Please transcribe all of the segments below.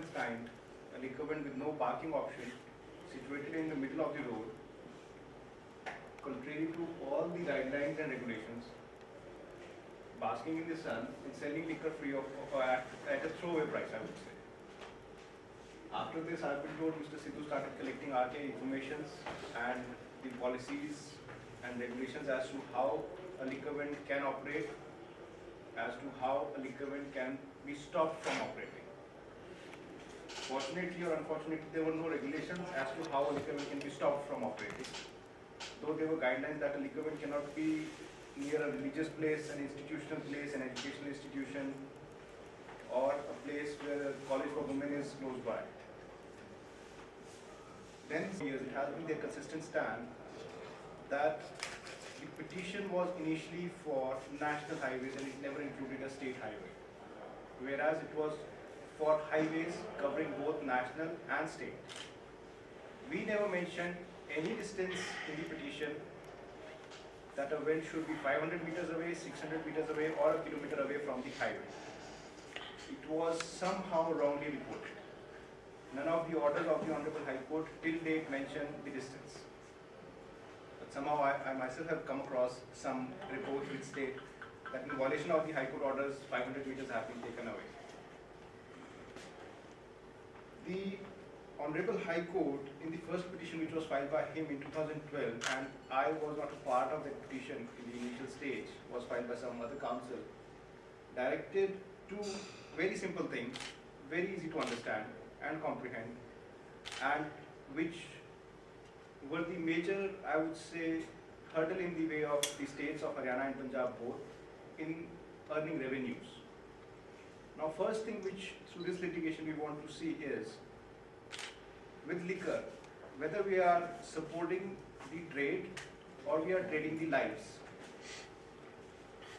its kind, a liquor vent with no parking option, situated in the middle of the road, contrary to all the guidelines and regulations, basking in the sun and selling liquor free at a throwaway price, I would say. After this, I've been told Mr. Sidhu started collecting RTI informations and the policies and regulations as to how a liquor vent can operate, as to how a liquor vent can be stopped from operating. Fortunately or unfortunately, there were no regulations as to how a liquor vent can be stopped from operating. Though there were guidelines that a liquor vent cannot be near a religious place, an institutional place, an educational institution, or a place where a college for women is close by. Then for years it has been their consistent stand that the petition was initially for national highways and it never included a state highway, whereas it was for highways covering both national and state. We never mentioned any distance in the petition that a well should be 500 meters away, 600 meters away, or a kilometer away from the highway. It was somehow wrongly reported. None of the orders of the Honorable High Court till date mention the distance. But somehow I myself have come across some reports which state that in violation of the High Court orders, 500 meters have been taken away. The Honorable High Court, in the first petition which was filed by him in 2012, and I was not a part of that petition in the initial stage, was filed by some other counsel, directed two very simple things, very easy to understand and comprehend, and which were the major, I would say, hurdle in the way of the states of Haryana and Punjab both in earning revenues. Now, first thing which through this litigation we want to see is, with liquor, whether we are supporting the trade or we are trading the lives.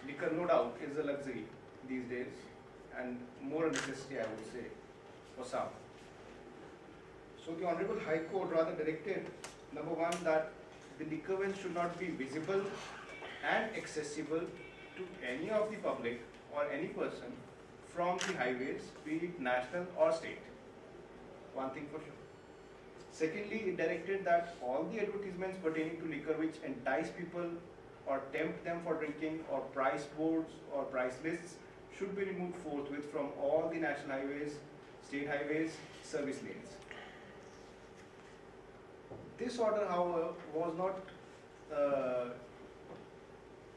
Liquor, no doubt, is a luxury these days and more a necessity, I would say, for some. So the Honorable High Court rather directed, number one, that the liquor vent should not be visible and accessible to any of the public or any person from the highways, be it national or state. One thing for sure. Secondly, it directed that all the advertisements pertaining to liquor which entice people or tempt them for drinking, or price boards or price lists, should be removed forthwith from all the national highways, state highways, service lanes. This order, however, was not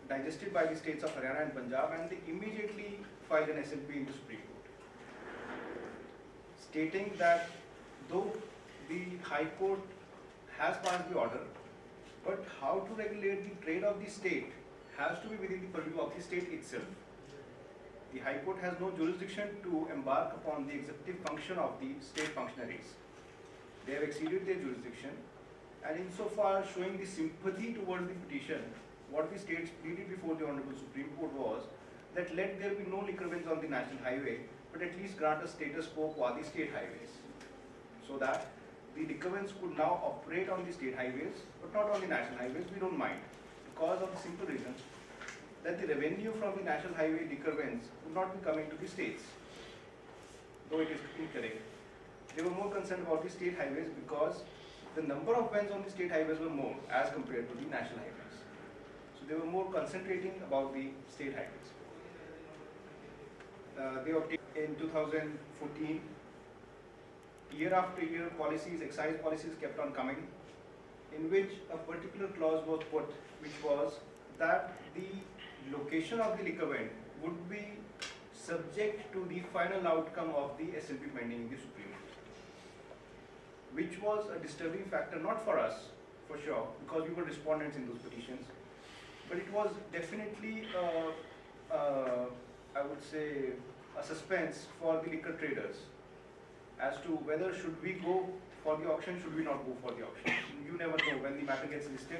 digested by the states of Haryana and Punjab, and they immediately filed an SLP in the Supreme Court, stating that though the High Court has passed the order, but how to regulate the trade of the state has to be within the purview of the state itself. The High Court has no jurisdiction to embark upon the executive function of the state functionaries. They have exceeded their jurisdiction, and insofar showing the sympathy towards the petition, what the states pleaded before the Honorable Supreme Court was that let there be no liquor vents on the national highway, but at least grant a status quo for the state highways, so that the liquor vents could now operate on the state highways, but not on the national highways. We don't mind, because of the simple reason that the revenue from the national highway liquor vents would not be coming to the states, though it is incorrect. They were more concerned about the state highways because the number of vents on the state highways were more as compared to the national highways. So they were more concentrating about the state highways. They obtained in 2014. Year after year, policies, excise policies kept on coming, in which a particular clause was put, which was that the location of the liquor vent would be subject to the final outcome of the SLP pending in the Supreme Court, which was a disturbing factor, not for us, for sure, because we were respondents in those petitions, but it was definitely, I would say, a suspense for the liquor traders as to whether should we go for the auction, should we not go for the auction. You never know when the matter gets listed,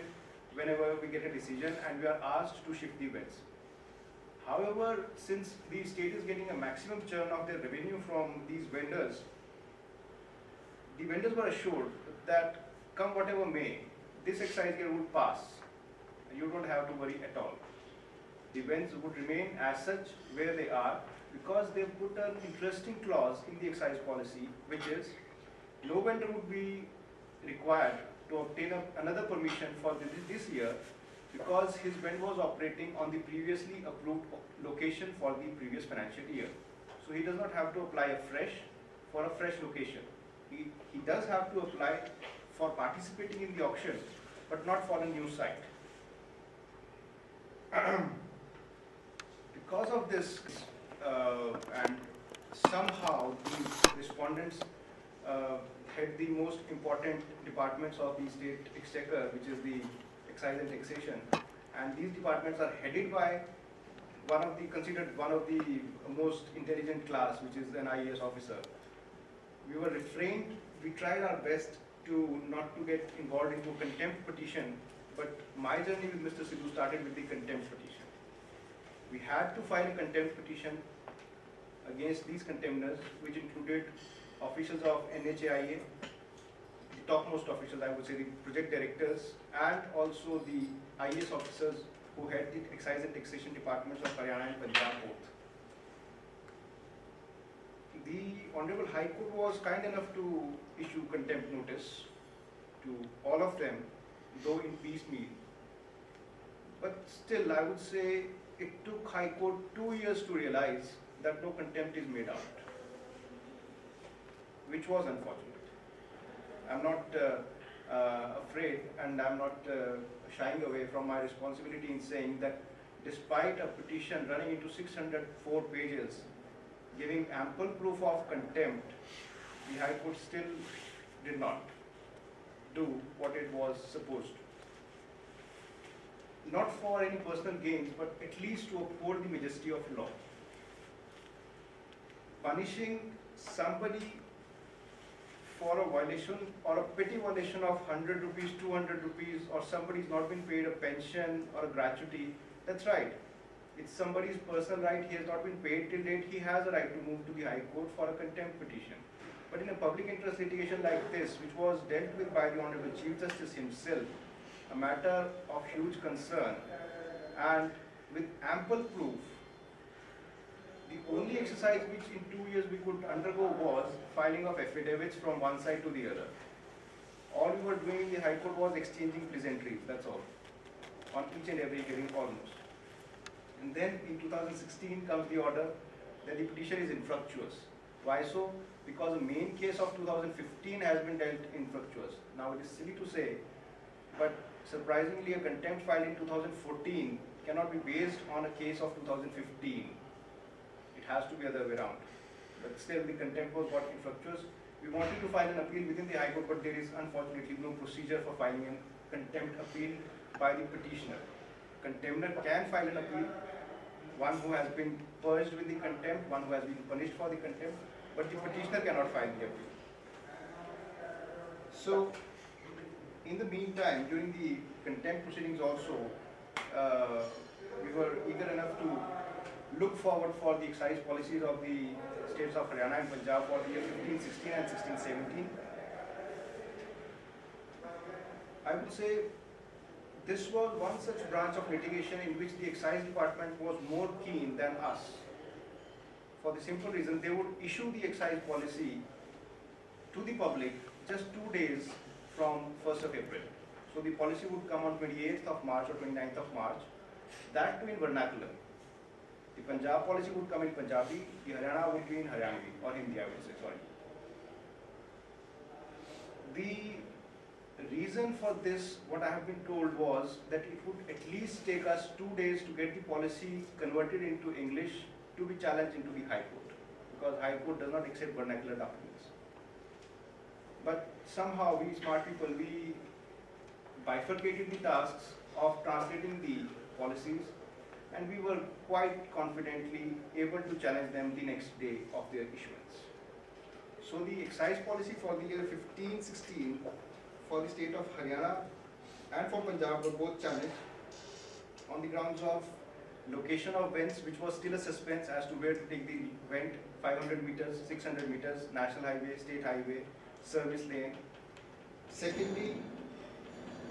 whenever we get a decision and we are asked to shift the events. However, since the state is getting a maximum churn of their revenue from these vendors, the vendors were assured that come whatever may, this excise gear would pass. You don't have to worry at all. The events would remain as such where they are because they put an interesting clause in the excise policy, which is no vendor would be required to obtain another permission for this year because his vendor was operating on the previously approved location for the previous financial year. So he does not have to apply for a fresh location. He does have to apply for participating in the auction, but not for a new site. Because of this, and somehow the respondents head the most important departments of the state exchequer, which is the excise and taxation, and these departments are headed by considered one of the most intelligent class, which is an IAS officer. We tried our best to not to get involved into a contempt petition, but my journey with Mr. Sidhu started with the contempt petition. We had to file a contempt petition against these contemners, which included officials of NHAIA, the topmost officials, I would say the project directors, and also the IAS officers who head the excise and taxation departments of Haryana and Punjab both. The Honorable High Court was kind enough to issue contempt notice to all of them, though in piecemeal. But still, I would say it took High Court 2 years to realize that no contempt is made out, which was unfortunate. I'm not afraid, and I'm not shying away from my responsibility in saying that despite a petition running into 604 pages, giving ample proof of contempt, the High Court still did not do what it was supposed to. Not for any personal gains, but at least to uphold the majesty of law. Punishing somebody for a violation or a petty violation of 100 rupees, 200 rupees, or somebody's not been paid a pension or a gratuity, that's right. It's somebody's personal right, he has not been paid till date, he has a right to move to the High Court for a contempt petition. But in a public interest litigation like this, which was dealt with by the Honorable Chief Justice himself, a matter of huge concern, and with ample proof, the only exercise which in 2 years we could undergo was filing of affidavits from one side to the other. All we were doing in the High Court was exchanging pleasantries, that's all, on each and every hearing almost. And then in 2016 comes the order that the petition is infructuous. Why so? Because the main case of 2015 has been dealt infructuous. Now it is silly to say, but surprisingly a contempt filed in 2014 cannot be based on a case of 2015. It has to be other way around. But still the contempt was got infructuous. We wanted to file an appeal within the High Court, but there is unfortunately no procedure for filing a contempt appeal by the petitioner. Contemner can file an appeal, one who has been purged with the contempt, one who has been punished for the contempt, but the petitioner cannot file the appeal. So, in the meantime, during the contempt proceedings also, we were eager enough to look forward for the excise policies of the states of Haryana and Punjab for the year 15-16 and 16-17. I would say this was one such branch of litigation in which the excise department was more keen than us. For the simple reason, they would issue the excise policy to the public just 2 days from 1st of April. So the policy would come on 28th of March or 29th of March, that too in vernacular. The Punjab policy would come in Punjabi, the Haryana would be in Haryanvi, or Hindi I would say, sorry. The reason for this, what I have been told, was that it would at least take us 2 days to get the policy converted into English to be challenged into the High Court, because High Court does not accept vernacular documents. But somehow we smart people, we bifurcated the tasks of translating the policies, and we were quite confidently able to challenge them the next day of their issuance. So the excise policy for the year 15-16 for the state of Haryana and for Punjab were both challenged on the grounds of location of vents, which was still a suspense as to where to take the vent, 500 meters, 600 meters, national highway, state highway, service lane. Secondly,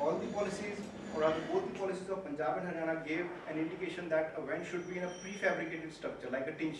all the policies or rather both the policies of Punjab and Haryana gave an indication that a vent should be in a prefabricated structure like a tin